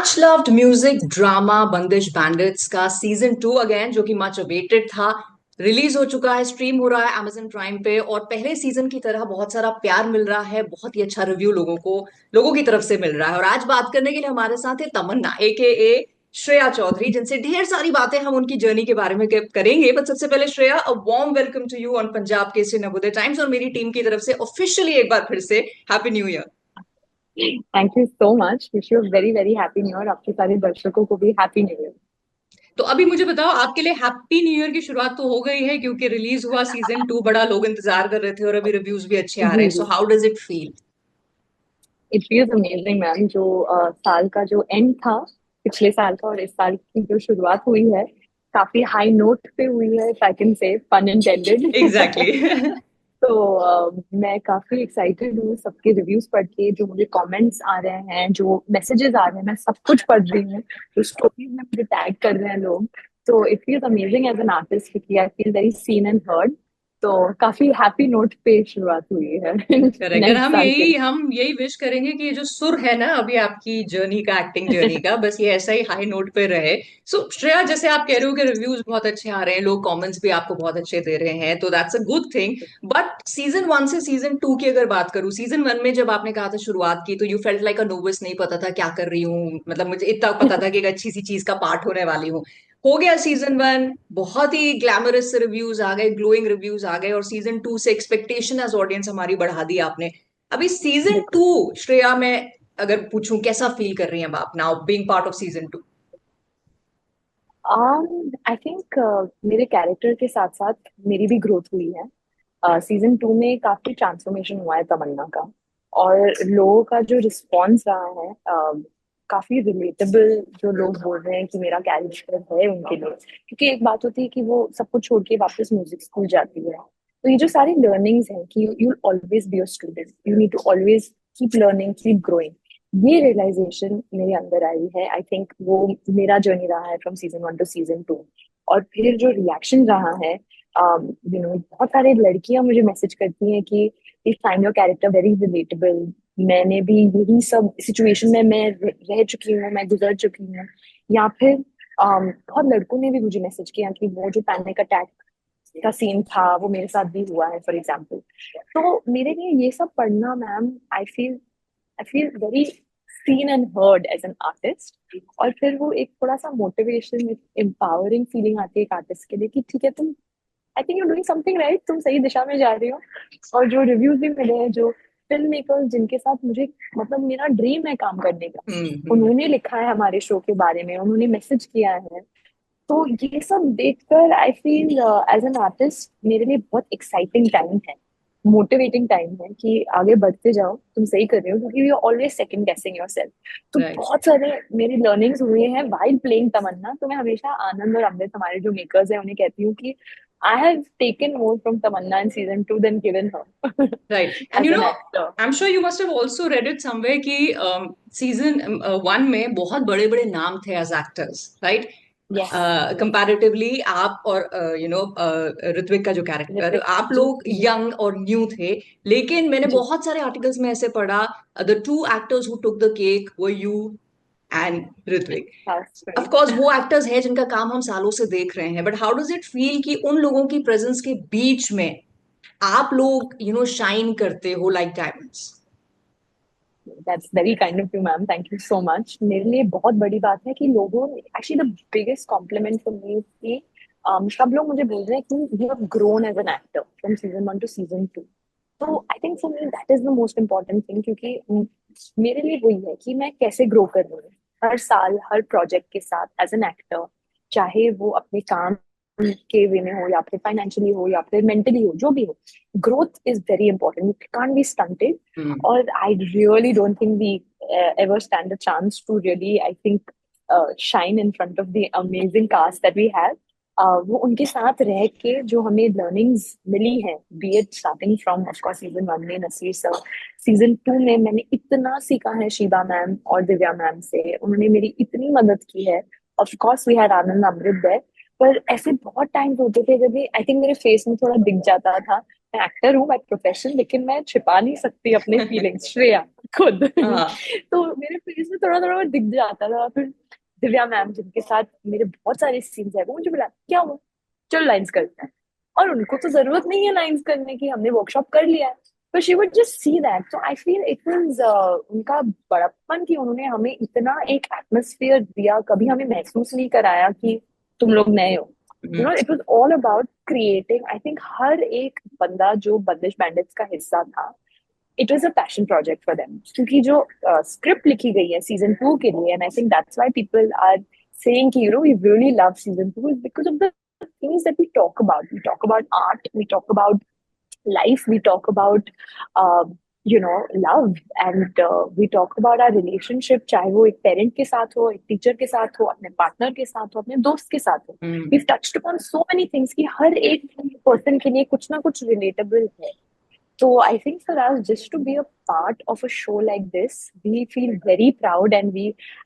Much loved music drama बंदिश bandits का season 2 again जो कि मच अवेटेड था रिलीज हो चुका है। स्ट्रीम हो रहा है Amazon प्राइम पे और पहले सीजन की तरह बहुत सारा प्यार मिल रहा है। बहुत ही अच्छा रिव्यू लोगों की तरफ से मिल रहा है। और आज बात करने के लिए हमारे साथ है तमन्ना AKA श्रेया चौधरी, जिनसे ढेर सारी बातें हम उनकी जर्नी के बारे में करेंगे। बट सबसे पहले Shreya, a warm welcome to you on Punjab Kesari Navodaya Times और मेरी टीम की तरफ से ऑफिशियली एक बार फिर से happy new year. Thank you so much. Wish you very very happy new year. आपके सारे दर्शकों को भी हैप्पी न्यू ईयर। तो अभी मुझे बताओ, आपके लिए हैप्पी न्यू ईयर की शुरुआत तो हो गई है क्योंकि रिलीज हुआ सीजन 2, बड़ा लोग इंतजार कर रहे थे और अभी रिव्यूज भी अच्छे आ रहे जी हैं। सो जी। How does it feel? It feels amazing ma'am. जो साल का जो एंड था, पिछले साल का, और इस साल की जो शुरुआत हुई है, काफी हाई नोट पे हुई है, इफ आई कैन से, पन इंटेंडेड। एग्जैक्टली। तो मैं काफी एक्साइटेड हूँ। सबके रिव्यूज पढ़ के, जो मुझे कमेंट्स आ रहे हैं, जो मैसेजेस आ रहे हैं, मैं सब कुछ पढ़ रही हूँ। जो स्टोरीज में मुझे टैग कर रहे हैं लोग, तो it feels amazing as an artist, क्योंकि I feel very seen and heard. तो काफी हैप्पी नोट पे शुरुआत हुई है करेक्ट। और नेक्स्ट साल के लिए। हम यही विश करेंगे कि ये जो सुर है ना अभी आपकी जर्नी का, एक्टिंग जर्नी का, बस ये ऐसा ही हाई नोट पे रहे। सो श्रेया, जैसे आप कह रहे हो कि रिव्यूज बहुत अच्छे आ रहे हैं, लोग कमेंट्स भी आपको बहुत अच्छे दे रहे हैं, तो that's a good thing. But season 1 से सीजन 2 की अगर बात करूं, सीजन 1 में जब आपने कहा था शुरुआत की, तो you felt like a novice, नहीं पता था क्या कर रही हूँ। मतलब मुझे इतना पता था कि एक अच्छी सी चीज का पार्ट होने वाली हूँ। हो गया सीजन 1, बहुत ही ग्लैमरस रिव्यूज आ गए, ग्लोइंग रिव्यूज आ गए, और सीजन 2 से एक्सपेक्टेशन एज ऑडियंस हमारी बढ़ा दी आपने। अभी सीजन बिल्कुल। 2, श्रेया, मैं अगर पूछूं कैसा फील कर रही हैं आप now being part off season 2? I think मेरे कैरेक्टर के साथ साथ मेरी भी ग्रोथ हुई है। सीजन 2 में काफी ट्रांसफॉर्मेशन हुआ है तमन्ना का। और लोगों का जो रिस्पॉन्स रहा है, काफी रिलेटेबल, जो लोग बोल रहे हैं कि मेरा कैरेक्टर है उनके लिए। क्योंकि एक बात होती है कि वो सब कुछ छोड़ के वापस म्यूजिक स्कूल जाती है, तो ये जो सारी लर्निंग्स हैं कि you always be a student, you need to always keep learning, keep growing, ये रियलाइजेशन मेरे अंदर आई है। आई थिंक वो मेरा जर्नी रहा है फ्रॉम सीजन 1 टू सीजन 2। और फिर जो रिएक्शन रहा है, बहुत सारे लड़कियां मुझे मैसेज करती हैं कि we find your character very relatable. मैंने भी यही सब सिचुएशन में मैं रह चुकी हूँ, मैं गुजर चुकी हूँ। या फिर बहुत लड़कों ने भी मुझे मैसेज किया कि वो जो पैनिक अटैक का सीन था, वो मेरे साथ भी हुआ है, फॉर एग्जाम्पल। तो मेरे लिए ये सब पढ़ना, ma'am, I feel very seen and heard as an artist. और फिर वो एक थोड़ा सा मोटिवेशन, एम्पावरिंग फीलिंग आती है एक आर्टिस्ट के लिए कि ठीक है, तुम, I think you doing something right, तुम सही दिशा में जा रही हो। और जो रिव्यूज भी मिले हैं, जो फिल्म मेकर्स जिनके साथ मुझे, मतलब मेरा ड्रीम है काम करने का, हम्म। उन्होंने लिखा है हमारे शो के बारे में, उन्होंने मैसेज किया है। तो ये सब देखकर I feel as an artist मेरे लिए बहुत एक्साइटिंग टाइम है, मोटिवेटिंग टाइम है कि आगे बढ़ते जाओ, तुम सही कर रहे हो, क्योंकि यू ऑलवेज सेकंड गेसिंग योरसेल्फ। तो राइट। बहुत सारे मेरी लर्निंग्स हुए हैं वाइल प्लेइंग तमन्ना। तो मैं हमेशा आनंद और अमृत, हमारे जो मेकर्स हैं, उन्हें कहती हूँ कि I have taken more from Tamanna in season 2 than given her right. And as an actor. I am sure you must have also read it somewhere कि सीजन 1 में बहुत बड़े बड़े नाम थे as actors, right? Yes. Yes. Comparatively आप और ऋत्विक का जो कैरेक्टर, ऋतिक आप जी लोग जी यंग और न्यू थे। लेकिन मैंने जी। बहुत सारे आर्टिकल्स में ऐसे पढ़ा, the two actors who took the cake were you and Ritwik. That's of right. Course वो एक्टर्स हैं जिनका काम हम सालों से देख रहे हैं, but how does it feel कि उन लोगों की प्रेजेंस के बीच में आप लोग शाइन करते हो like diamonds? That's very kind of you, ma'am, thank you so much. मेरे लिए बहुत बड़ी बात है कि लोगों ने, actually the biggest compliment for me कि सब लोग मुझे बोल रहे हैं कि you have grown as an actor from season 1 to season 2। तो I think for me that is the most important thing, क्योंकि मेरे लिए वही है कि मैं कैसे ग्रो कर रही हूँ हर साल, हर प्रोजेक्ट के साथ एज एन एक्टर। चाहे वो अपने काम के वे में हो, या फिर फाइनेंशियली हो, या फिर मेंटली हो, जो भी हो, growth is very important, you can't be stunted. Or I really don't think we ever stand a chance to really, I think, shine in front of the amazing cast that we have. वो उनके साथ रह के जो हमें learnings मिली है, B it starting from of course season 1 में Naseer sir, season 2 में मैंने इतना सीखा है शीबा मैम और दिव्या मैम से, उन्होंने मेरी इतनी मदद की है। Of course we had Anand Amrit there. पर ऐसे बहुत टाइम होते थे जब आई थिंक मेरे फेस में थोड़ा दिख जाता था मैं एक्टर हूँ बाय प्रोफेशन, लेकिन मैं छिपा नहीं सकती अपने फीलिंग्स, श्रेया खुद। हाँ। तो मेरे फेस में थोड़ा थोड़ा दिख जाता था। फिर दिव्या मैम जिनके साथ मेरे बहुत सारे सीन्स है, वो मुझे बोला क्या हुआ, चलो लाइंस करते हैं। और उनको तो जरूरत नहीं है लाइंस करने की, हमने वर्कशॉप कर लिया है। तो she would just see that, so I feel it was उनका बड़प्पन कि उन्होंने हमें इतना एक एटमोस्फियर दिया, कभी हमें महसूस नहीं कराया कि तुम लोग नए हो। It was all about creating. I think हर एक बंदा जो बंदिश बैंडिट्स का हिस्सा था, it was a passion project for them, क्योंकि जो स्क्रिप्ट लिखी गई है सीजन 2 के लिए, and I think that's why people are saying कि we really love season 2 is because of the things that we talk about. We talk about art, we talk about life, we talk about uh, love, and we talk about our relationship, चाहे वो एक parent के साथ हो, एक teacher के साथ हो, अपने पार्टनर के साथ हो, अपने दोस्त के साथ हो। हम्म। we've touched upon so many things कि हर एक पर्सन के लिए कुछ ना कुछ रिलेटेबल है। So I think for us, just to be a part of a show like this, we feel very proud, and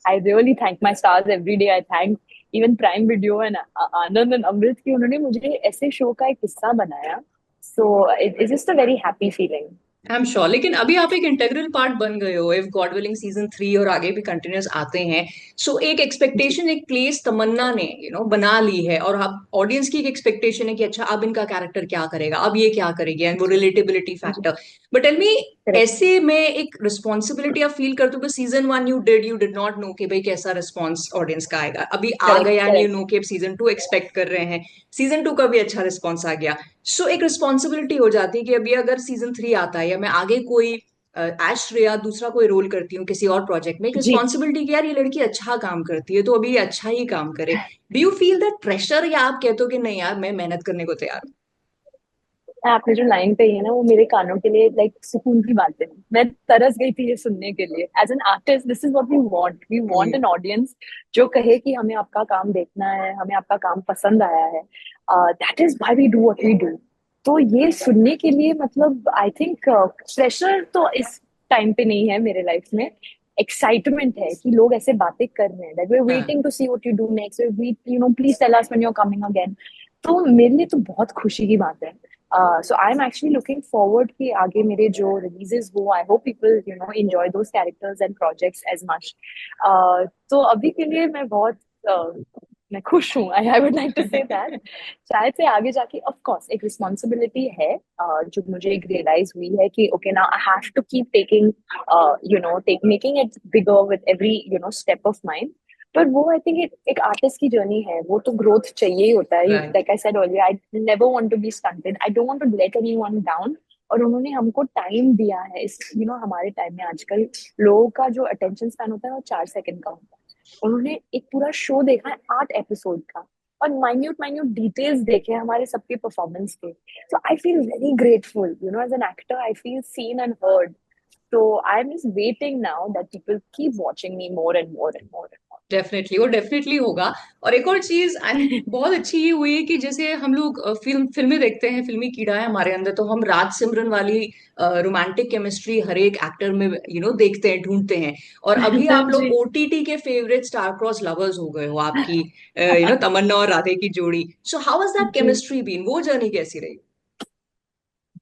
I really thank my stars every day. I thank even Prime Video and Anand and Amrit कि उन्होंने मुझे ऐसे show का एक हिस्सा बनाया। So it's just a very happy feeling. I am sure, लेकिन अभी आप एक इंटेग्रल पार्ट बन गए हो, इफ गॉड विलिंग सीजन 3 और आगे भी कंटिन्यूस आते हैं। सो एक जी, एक्सपेक्टेशन, एक प्लेस तमन्ना ने बना ली है, और आप ऑडियंस की एक एक्सपेक्टेशन है कि अच्छा अब इनका कैरेक्टर क्या करेगा, अब ये क्या करेगी, एंड वो जी, रिलेटेबिलिटी जी, factor. But tell me, correct, ऐसे में एक रिस्पॉन्सिबिलिटी आप फील करते हो कि season 1 you did not know कि भाई कैसा रिस्पॉन्स ऑडियंस का आएगा, अभी आ correct, गया एंड यू correct. नो कि अब सीजन 2 एक्सपेक्ट कर रहे हैं, सीजन 2 का भी अच्छा रिस्पॉन्स आ गया। सो एक रिस्पॉन्सिबिलिटी हो जाती है कि अभी अगर सीजन 3 आता है या मैं आगे कोई एश्ट्रिया दूसरा कोई रोल करती हूँ किसी और प्रोजेक्ट में, एक जी, रिस्पॉन्सिबिलिटी कि यार ये लड़की अच्छा काम करती है तो अभी ये अच्छा ही काम करे। Do you feel that pressure, या आप कहते हो कि नहीं यार मैं मेहनत करने को तैयार आपने जो लाइन कही है ना, वो मेरे कानों के लिए लाइक सुकून की बात है। मैं तरस गई थी ये सुनने के लिए। As an artist, this is what we want हूँ? एन ऑडियंस जो कहे कि हमें आपका काम देखना है, हमें आपका काम पसंद आया है। That is why we do what we do. तो ये सुनने के लिए मतलब आई थिंक प्रेशर तो इस टाइम पे नहीं है मेरे लाइफ में। एक्साइटमेंट है कि लोग ऐसे बातें कर रहे हैं, दैट वी आर हाँ। Waiting to see what you do next, we please tell us when you are coming again. तो मेरे लिए तो बहुत खुशी की बात है। So I'm actually looking forward कि आगे मेरे जो releases हो, I hope people enjoy those characters and projects as much. तो अभी के लिए मैं बहुत मैं खुश हूँ। I would like to say that शायद से आगे जाके of course एक responsibility है, जो मुझे एक realize हुई है कि okay now I have to keep taking making it bigger with every step of mine. पर वो आई थिंक एक आर्टिस्ट की जर्नी है, वो तो ग्रोथ चाहिए ही होता है। Right. Like I said earlier, I never want to be stunted, I don't want to let anyone down. और उन्होंने हमको टाइम दिया है इस हमारे टाइम में आजकल लोगों का जो अटेंशन स्पैन होता है वो 4 सेकंड का होता है। उन्होंने एक पूरा शो देखा है 8 एपिसोड का, और माइन्यूट माइन्यूट डिटेल्स देखे हमारे सबके परफॉर्मेंस के। So I feel very grateful, as an actor I feel seen and heard. So I'm just waiting now that people keep watching me more and more and more and definitely, वो definitely होगा। और एक और चीज बहुत अच्छी ये हुई है कि जैसे हम लोग फिल्में देखते हैं, फिल्मी कीड़ा है हमारे अंदर, तो हम राज सिमरन वाली रोमांटिक केमिस्ट्री हर एक एक्टर में देखते हैं, ढूंढते हैं। और अभी आप more. लोग जी, ओटीटी के फेवरेट स्टार क्रॉस लवर्स हो गए हो, आपकी तमन्ना और राधे की जोड़ी। सो हाउ वाज दैट जी, केमिस्ट्री बीन, वो जर्नी कैसी रही?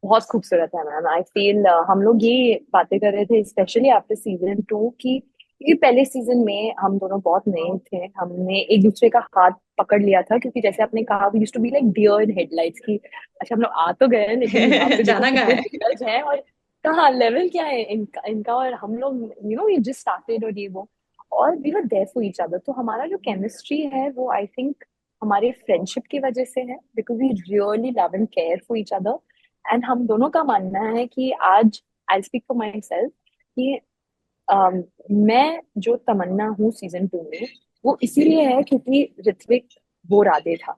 बहुत खूबसूरत है मैम। आई फील हम लोग ये बातें कर रहे थे स्पेशली आफ्टर सीजन 2 की, क्योंकि पहले सीजन में हम दोनों बहुत नए थे, हमने एक दूसरे का हाथ पकड़ लिया था, क्योंकि जैसे आपने कहा we used to be like deer in headlights की अच्छा हम लोग आ तो गए हैं, लेकिन यहाँ पे देखो जाना कहाँ कितने है? दिग्गज हैं, और कहाँ लेवल क्या है इनका और हम लोग ये जस्ट स्टार्टेड और ये वो, और we were there for each other. तो हमारा जो केमिस्ट्री है वो आई थिंक हमारे फ्रेंडशिप की वजह से है, because we really love and care for each other. And हम दोनों का मानना है कि आज I speak for myself कि मैं जो तमन्ना हूँ सीजन 2 में, वो इसीलिए है क्योंकि ऋत्विक वो राधे था।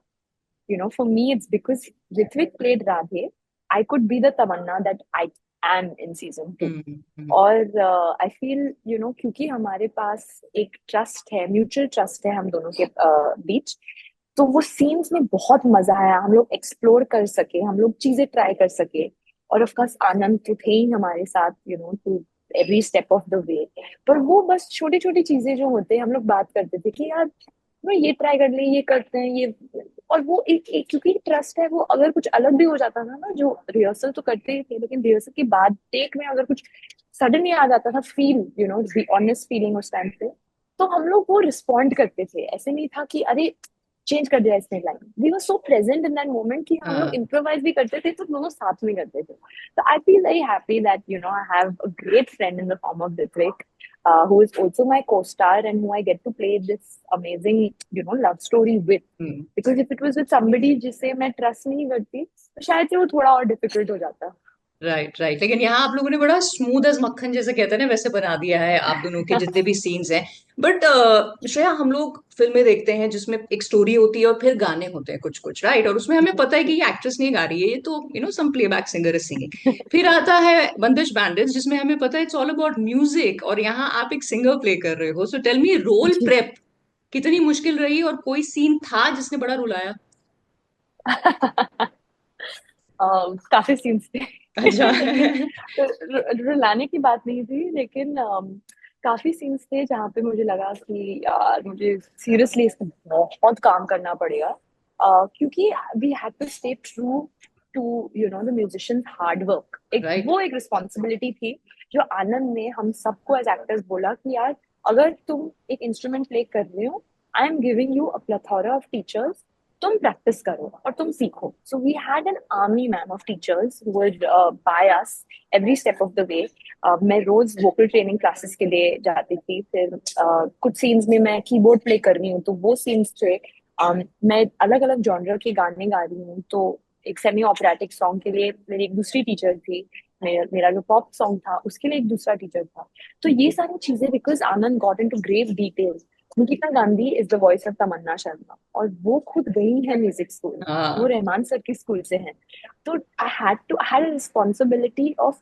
For me it's because Ritwik played Radhe, I could be the Tamanna that I am in season 2। Hmm. और आई फील क्योंकि हमारे पास एक ट्रस्ट है, म्यूचुअल ट्रस्ट है हम दोनों के बीच, तो वो सीन्स में बहुत मजा आया, हम लोग एक्सप्लोर कर सके, हम लोग चीजें ट्राई कर सके। और ऑफ कोर्स आनंद तो थे ही हमारे साथ to every step of the way. पर वो बस छोटी छोटी चीजें जो होते हैं, हम लोग बात करते थे कि यार ये ट्राई कर ले, ये करते हैं ये, और वो एक क्योंकि ट्रस्ट है, वो अगर कुछ अलग भी हो जाता था ना, जो रिहर्सल तो करते ही थे, लेकिन रिहर्सल के बाद टेक में अगर कुछ सडनली आ जाता था, फील द ऑनेस्ट फीलिंग उस टाइम पे, तो हम लोग वो रिस्पॉन्ड करते थे। ऐसे नहीं था कि अरे चेंज कर दिया इसने line, we were so present in that moment कि हम लोग हाँ। इम्प्रोवाइज भी करते थे तो दोनों साथ में करते थे। तो I feel very happy that I have a great friend in the form of Ritwik, who is also my co-star and who I get to play this amazing, love story with. Hmm. Because if it was with somebody जिसे मैं trust नहीं करती, तो शायद से वो थोड़ा और डिफिकल्ट हो जाता। राइट राइट, लेकिन यहाँ आप लोगों ने बड़ा स्मूथ एज मक्खन जैसे कहते हैं ना, वैसे बना दिया है आप दोनों के जितने भी सीन्स हैं। बट श्रेया, हम लोग फिल्में देखते हैं जिसमें एक स्टोरी होती है और फिर गाने होते हैं कुछ कुछ, राइट, और उसमें हमें पता है कि ये एक्ट्रेस नहीं गा रही है, ये तो सम प्लेबैक सिंगर इज सिंगिंग। फिर आता है बंदिश बैंडिट्स जिसमें हमें पता है इट्स ऑल अबाउट म्यूजिक, और यहाँ आप एक सिंगर प्ले कर रहे हो। सो टेल मी, रोल जी। प्रेप कितनी मुश्किल रही, और कोई सीन था जिसने बड़ा रुलाया? काफी सीन्स थे। अच्छा। लेकिन रुलाने की बात नहीं थी, लेकिन काफी सीन्स थे जहाँ पे मुझे लगा कि यार मुझे सीरियसली इस पे बहुत काम करना पड़ेगा, क्योंकि we had to stay true to the musicians hard work. Right. वो एक रिस्पॉन्सिबिलिटी थी जो आनंद ने हम सबको एज एक्टर्स बोला कि यार अगर तुम एक इंस्ट्रूमेंट प्ले कर रहे हो, I am giving you a plethora of teachers, तुम प्रैक्टिस करो और तुम सीखो। So we had an army man of teachers who would by us every step of the way. मैं रोज वोकल ट्रेनिंग क्लासेस के लिए जाती थी, फिर कुछ सीन्स में मैं कीबोर्ड प्ले कर रही हूँ तो वो सीन्स थे। मैं अलग अलग जॉनर के गाने गा रही हूँ, तो एक सेमी ऑपरेटिक सॉन्ग के लिए मेरी एक दूसरी टीचर थी, मेरा जो पॉप सॉन्ग था उसके लिए एक दूसरा टीचर था। तो ये सारी चीजें, because Anand got into grave detail. Nikita Gandhi is the voice of Tamanna Sharma, और वो खुद गई है म्यूजिक स्कूल, वो हाँ। रहमान सर के स्कूल से हैं। तो I had a responsibility of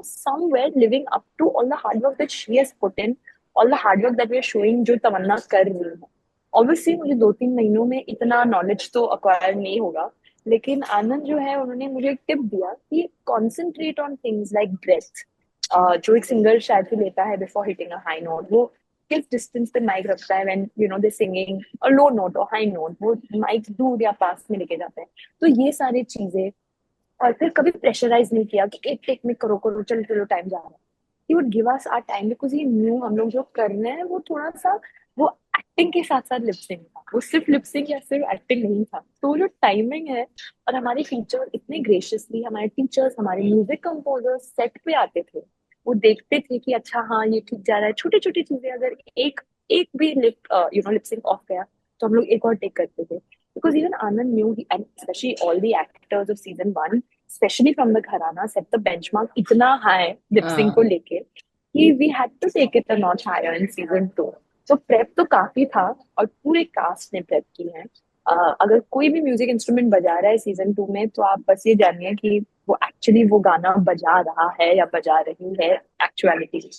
somewhere living up to all the hard work that she has put in, all the hard work that we are showing, जो तमन्ना कर रही है। ऑब्वियसली मुझे 2-3 महीनों में इतना नॉलेज तो अक्वायर नहीं होगा, लेकिन आनंद जो है उन्होंने मुझे एक टिप दिया कि concentrate on things like breath, जो एक सिंगर शायद से लेता है before hitting a high note. वो किस डिस्टेंस पे माइक रखता है when they singing a low note और हाई नोट, वो माइक दूर या पास में लेके जाते हैं। तो ये सारी चीजें, और फिर कभी प्रेशराइज नहीं किया कि एक टेक में करो करो, चलो चलो टाइम जा रहा है। He would give us our time because he knew हम लोग जो कर रहे हैं वो थोड़ा सा, वो एक्टिंग के साथ साथ लिपसिंग था, वो सिर्फ लिपसिंग या सिर्फ एक्टिंग नहीं था। तो वो जो टाइमिंग है, और हमारे टीचर इतने ग्रेशियसली, हमारे टीचर्स हमारे म्यूजिक कंपोजर्स सेट पे आते थे, वो देखते थे कि अच्छा हाँ ये ठीक जा रहा है, छोटी छोटी चीजें अगर एक एक भी लिपसिंग ऑफ गया तो हम लोग एक और टेक करते थे। Because even Anand knew, and especially all the actors of season one, especially from the Gharana, set the benchmark इतना high lip sync को हाँ। लेके कि we had to take it a notch higher in season two. So prep तो काफी था, और पूरे कास्ट ने prep की है। अगर कोई भी म्यूजिक इंस्ट्रूमेंट बजा रहा है सीजन टू में, तो आप बस ये जानिए कि वो एक्चुअली वो गाना बजा रहा है या बजा रही है एक्चुअलिटी।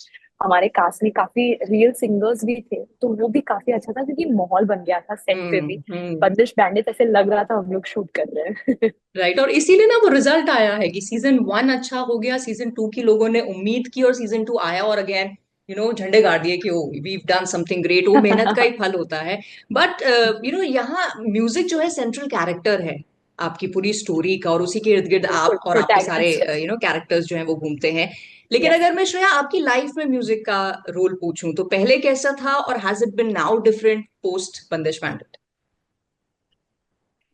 हमारे कास्ट में काफी रियल सिंगर्स भी थे, तो वो भी काफी अच्छा था क्योंकि माहौल बन गया था सेट पे भी। हम्म। बंदिश बैंडित ऐसे लग रहा था हम लोग शूट कर रहे हैं। राइट, और इसीलिए ना वो रिजल्ट आया है कि सीजन वन अच्छा हो गया, सीजन टू की लोगों ने उम्मीद की, और सीजन टू आया और अगेन झंडे गाड़ दिए कि oh we done something great. वो मेहनत का ही फल होता है। बट यहाँ म्यूजिक जो है सेंट्रल कैरेक्टर है आपकी पूरी स्टोरी का, और उसी के इर्द गिर्द बिल्कुल आप और आपके सारे प्रोटैगनिस्ट। कैरेक्टर्स जो हैं वो घूमते हैं। लेकिन यस। अगर मैं श्रेया आपकी लाइफ में म्यूजिक का रोल पूछूं तो पहले कैसा था, और has it been now different post बंदिश बैंडिट?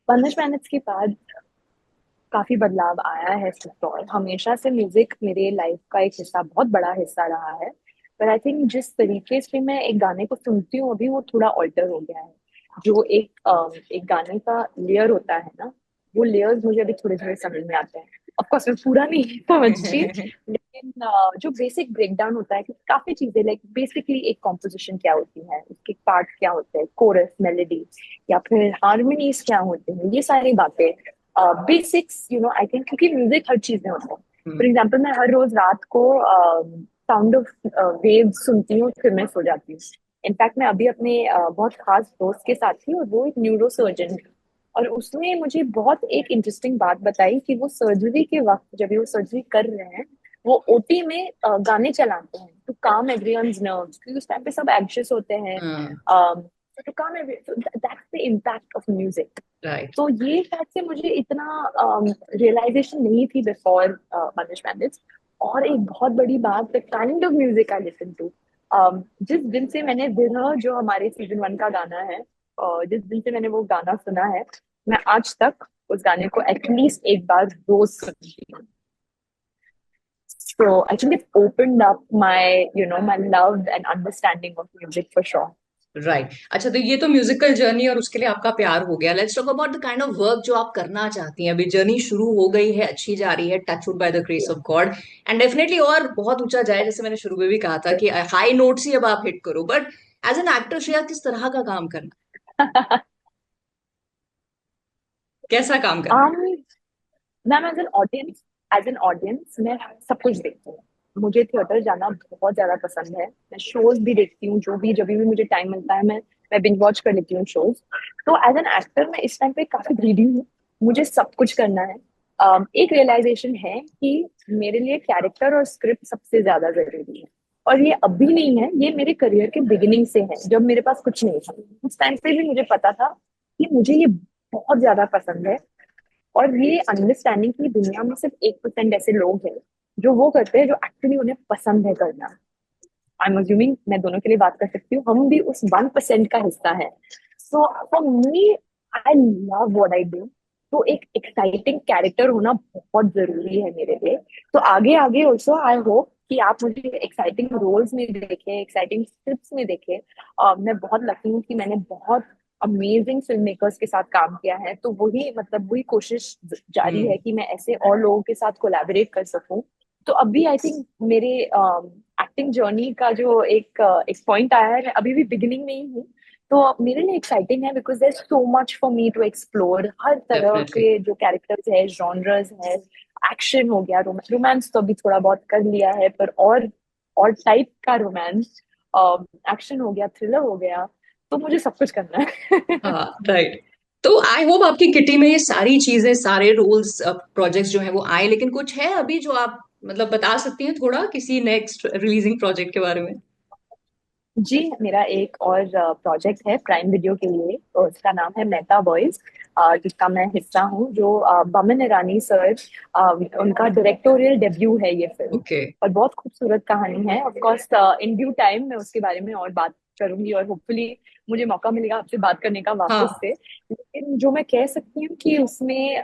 बंदिश बैंडिट्स के बाद काफी बदलाव आया है सब, और हमेशा से म्यूजिक मेरे लाइफ का एक हिस्सा, बहुत बड़ा हिस्सा रहा है। पर आई थिंक जिस तरीके से मैं एक गाने को सुनती हूँ अभी, वो थोड़ा ऑल्टर हो गया है। जो एक गाने का लेयर होता है ना, वो लेयर्स मुझे अभी थोड़े थोड़े समझ में आते हैं। ऑफ कोर्स मैं पूरा नहीं समझती, लेकिन जो बेसिक ब्रेकडाउन होता है कि काफी चीजें, लाइक बेसिकली एक कॉम्पोजिशन क्या होती है, उसके पार्ट क्या होते हैं, कोरस, मेलोडी, या फिर हारमोनीज क्या होते हैं, ये सारी बातें बेसिक्स, आई थिंक, क्योंकि म्यूजिक हर चीज में होता है। फॉर एग्जाम्पल मैं हर रोज रात को साउंड ऑफ वेव सुनती हूँ, फिर मैं सो जाती हूँ। इनफैक्ट मैं अभी अपने बहुत खास दोस्त के साथ थी, और वो एक न्यूरो सर्जन है, और उसने मुझे बहुत एक इंटरेस्टिंग बात बताई कि वो सर्जरी के वक्त, जब वो सर्जरी कर रहे हैं, वो ओटी में गाने चलाते हैं टू काम एवरीवन्स नर्व्स, क्योंकि उस टाइम पे सब एंग्शियस होते हैं। to come and so that's the impact of music. Right. तो ये शायद से मुझे इतना रियलाइजेशन नहीं थी बिफोर पनिश बैंडिट्स। और एक बहुत बड़ी बात, the kind of music I listen to, जिस दिन से मैंने विरह जो हमारे सीजन 1 का गाना है, जिस दिन से मैंने वो गाना सुना है, मैं आज तक उस गाने को एटलीस्ट एक बार रोज सुनती हूँ। So I think it's opened up my love and understanding of music for sure. Right. अच्छा, तो ये तो म्यूजिकल जर्नी और उसके लिए आपका प्यार हो गया। Let's talk about the kind of work जो आप करना चाहती हैं। अभी जर्नी शुरू हो गई है, अच्छी जा रही है, touchwood by the grace Yeah. Of God, and definitely और बहुत ऊंचा जाए, जैसे मैंने शुरू में भी कहा था कि हाई नोट्स ही अब आप हिट करो। But as an actor Shreya, किस तरह का काम करना, कैसा काम करना? um, ma'am as an audience मैं सब कुछ देखती हूँ। मुझे थिएटर जाना बहुत ज्यादा पसंद है। मैं शोज भी देखती हूँ, जो भी जब भी मुझे टाइम मिलता है मैं बिंज वॉच कर लेती हूँ शोज। तो एज एन एक्टर मैं इस टाइम पे काफी ग्रीडी हूँ, मुझे सब कुछ करना है। एक रियलाइजेशन है कि मेरे लिए कैरेक्टर और स्क्रिप्ट सबसे ज्यादा जरूरी है। और ये अभी नहीं है, ये मेरे करियर के बिगिनिंग से है, जब मेरे पास कुछ नहीं था उस टाइम पे भी मुझे पता था कि मुझे ये बहुत ज्यादा पसंद है। और ये अंडरस्टैंडिंग की दुनिया में सिर्फ 1% ऐसे लोग हैं जो वो करते हैं जो एक्चुअली उन्हें पसंद है करना। आई एम अज्यूमिंग मैं दोनों के लिए बात कर सकती हूँ, हम भी उस 1% का हिस्सा है। So for me, I love what I do. तो एक एक्साइटिंग कैरेक्टर होना बहुत जरूरी है मेरे लिए। तो आगे आगे ऑल्सो आई होप कि आप मुझे एक्साइटिंग रोल्स में देखें, एक्साइटिंग स्क्रिप्ट्स में देखें। मैं बहुत लकी हूँ कि मैंने बहुत अमेजिंग फिल्म मेकर्स के साथ काम किया है, तो वही मतलब वही कोशिश जारी है हम्म। कि मैं ऐसे और लोगों के साथ कोलैबोरेट कर सकूं। तो अभी आई थिंक मेरे एक्टिंग जर्नी का जो एक पॉइंट आया है, मैं अभी भी बिगिनिंग में ही हूँ। तो मेरे लिए एक्साइटिंग है because there so much for me to explore. हर तरह डेफिनेटली। के जो कैरेक्टर्स है, जॉनर्स है, एक्शन हो गया, रोमांस तो अभी थोड़ा बहुत कर लिया है, पर और टाइप का रोमांस, एक्शन हो गया, थ्रिलर हो गया, तो मुझे सब कुछ करना है। हाँ, राइट। तो आई होप आपकी किटी में ये सारी चीजें, सारे रोल्स, प्रोजेक्ट्स जो है वो आए। लेकिन कुछ है अभी जो आप मतलब बता सकती हैं थोड़ा, किसी नेक्स्ट रिलीजिंग प्रोजेक्ट के बारे में? जी, मेरा एक और प्रोजेक्ट है प्राइम वीडियो के लिए, और उसका नाम है मेटा बॉयज, जिसका मैं हिस्सा हूँ। जो बमन ईरानी सर, उनका डायरेक्टोरियल डेब्यू है ये फिल्म। ओके। और बहुत खूबसूरत कहानी है। Of course in due time मैं उसके बारे में और बात करूंगी, और होपफुली मुझे मौका मिलेगा आपसे बात करने का वापस हाँ। से। लेकिन जो मैं कह सकती हूँ कि उसमें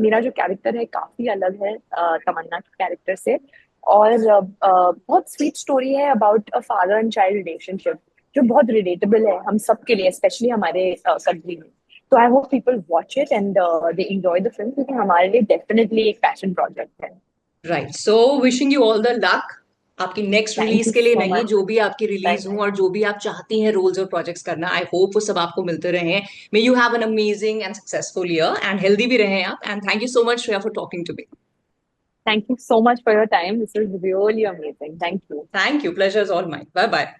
मेरा जो कैरेक्टर है काफी अलग है तमन्ना के कैरेक्टर से। और बहुत स्वीट स्टोरी है about a father and child relationship, जो बहुत रिलेटेबल है हम सब के लिए, स्पेशली हमारे कंट्री में। तो I hope people watch it and they enjoy the film, क्योंकि हमारे लिए डेफिनेटली एक पैशन प्रोजेक्ट है। Right. So wishing you all the luck आपकी नेक्स्ट थैंक रिलीज यू के लिए। सो नहीं, मच। जो भी आपकी रिलीज हो और जो भी आप चाहती हैं रोल्स और प्रोजेक्ट्स करना, आई होप वो सब आपको मिलते रहे। May you have an amazing and successful year, and healthy भी रहे आप। And thank you so much Shreya for talking to me. Thank you so much for your time, this is really amazing, thank you. Thank you, pleasure is all mine. Bye bye.